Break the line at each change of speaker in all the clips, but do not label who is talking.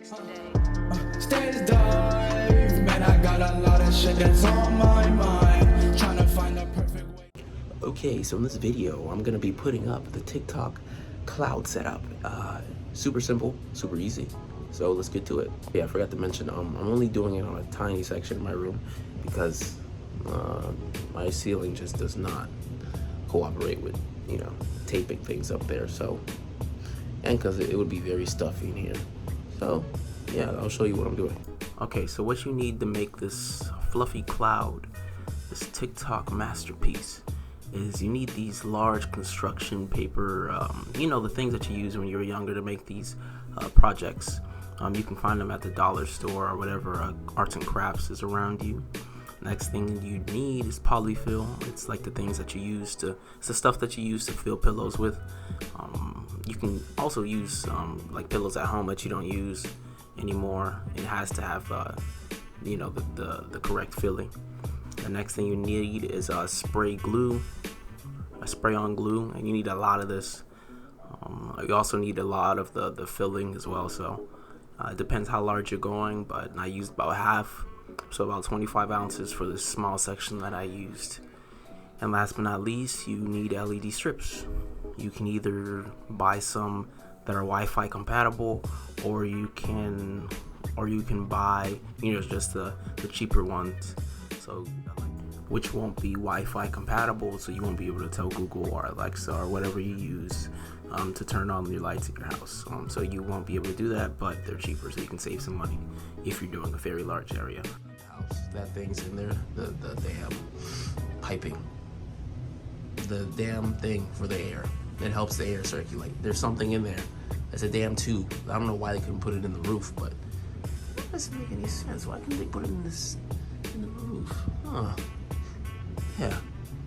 Stage dive, man, I got a lot of shit that's on my mind. Trying to find the perfect way.
Okay, so in this video, I'm gonna be putting up the TikTok cloud setup. Super simple, super easy. So let's get to it. Yeah, I forgot to mention, I'm only doing it on a tiny section of my room because my ceiling just does not cooperate with, you know, taping things up there. So, and because it would be very stuffy in here. So, yeah, I'll show you what I'm doing. Okay, so what you need to make this fluffy cloud, this TikTok masterpiece, is you need these large construction paper, you know, the things that you use when you were younger to make these projects. You can find them at the dollar store or whatever arts and crafts is around you. Next thing you need is Polyfill. It's like the things that you use to, it's the stuff that you use to fill pillows with. You can also use like pillows at home that you don't use anymore. It has to have, you know, the correct filling. The next thing you need is a spray glue, a spray-on glue, and you need a lot of this. You also need a lot of the filling as well. So it depends how large you're going, but I used about half, so about 25 ounces for this small section that I used. And last but not least, you need LED strips. You can either buy some that are Wi-Fi compatible, or you can buy, you know, just the cheaper ones. So which won't be Wi-Fi compatible, so you won't be able to tell Google or Alexa or whatever you use to turn on your lights in your house. So you won't be able to do that, but they're cheaper, so you can save some money if you're doing a very large area. That thing's in there, the damn piping, the damn thing for the air. It helps the air circulate. There's something in there. It's a damn tube. I don't know why they couldn't put it in the roof, but that doesn't make any sense. Why couldn't they put it in the roof? Huh. Yeah.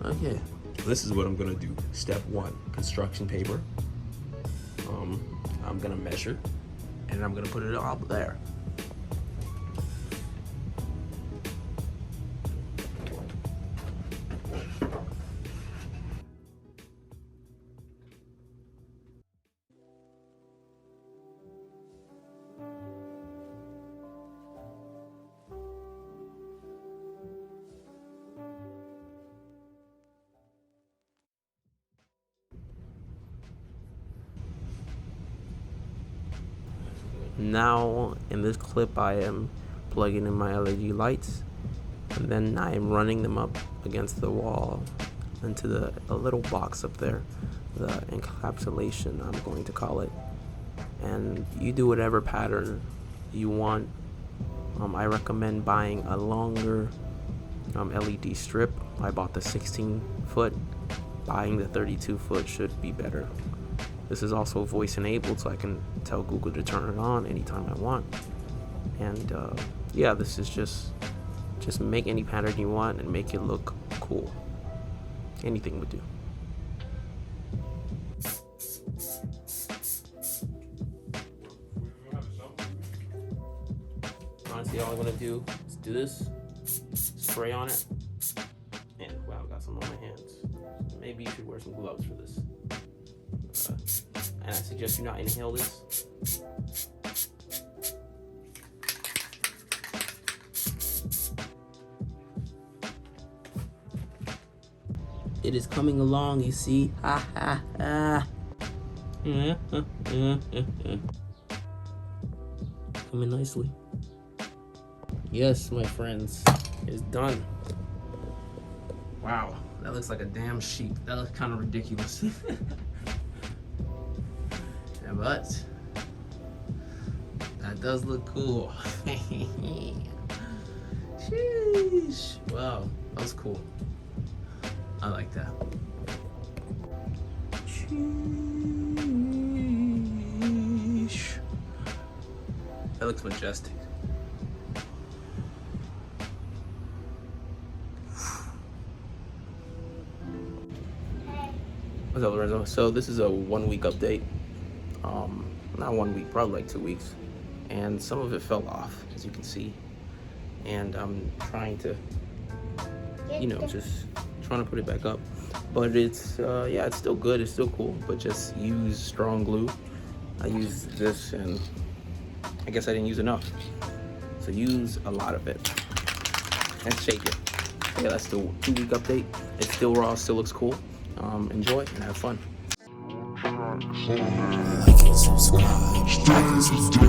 Okay. This is what I'm gonna do. Step 1, construction paper. I'm gonna measure, and I'm gonna put it up there. Now in this clip I am plugging in my LED lights, and then I am running them up against the wall into a little box up there, the encapsulation I'm going to call it. And you do whatever pattern you want. I recommend buying a longer LED strip. I bought the 16-foot. Buying the 32-foot should be better. This is also voice enabled, so I can tell Google to turn it on anytime I want. And yeah, this is just make any pattern you want and make it look cool. Anything would do. Honestly, all I'm gonna do is do this, spray on it, and wow, I got some on my hands. Maybe you should wear some gloves for this. And I suggest you not inhale this. It is coming along, you see. Ha ha ha. Coming nicely. Yes, my friends, it's done. Wow, that looks like a damn sheep. That looks kind of ridiculous. But that does look cool. Sheesh. Wow, that was cool. I like that. Sheesh. That looks majestic. What's up, Lorenzo? So this is a 1-week update. Not 1 week, probably like 2 weeks. And some of it fell off, as you can see. And I'm trying to, you know, just trying to put it back up. But it's, yeah, it's still good, it's still cool, but just use strong glue. I use this and I guess I didn't use enough. So use a lot of it. And shake it. Yeah, that's the 2-week update. It's still raw, still looks cool. Enjoy and have fun.
Like and subscribe. Like and subscribe.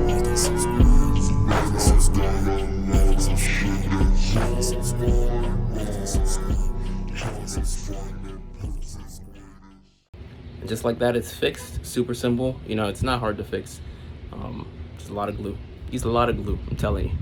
Like and subscribe. Like and subscribe. Like and subscribe. Like and subscribe. Like and subscribe.
And just like that, it's fixed. Super simple. You know, it's not hard to fix. Just a lot of glue. Use a lot of glue, I'm telling you.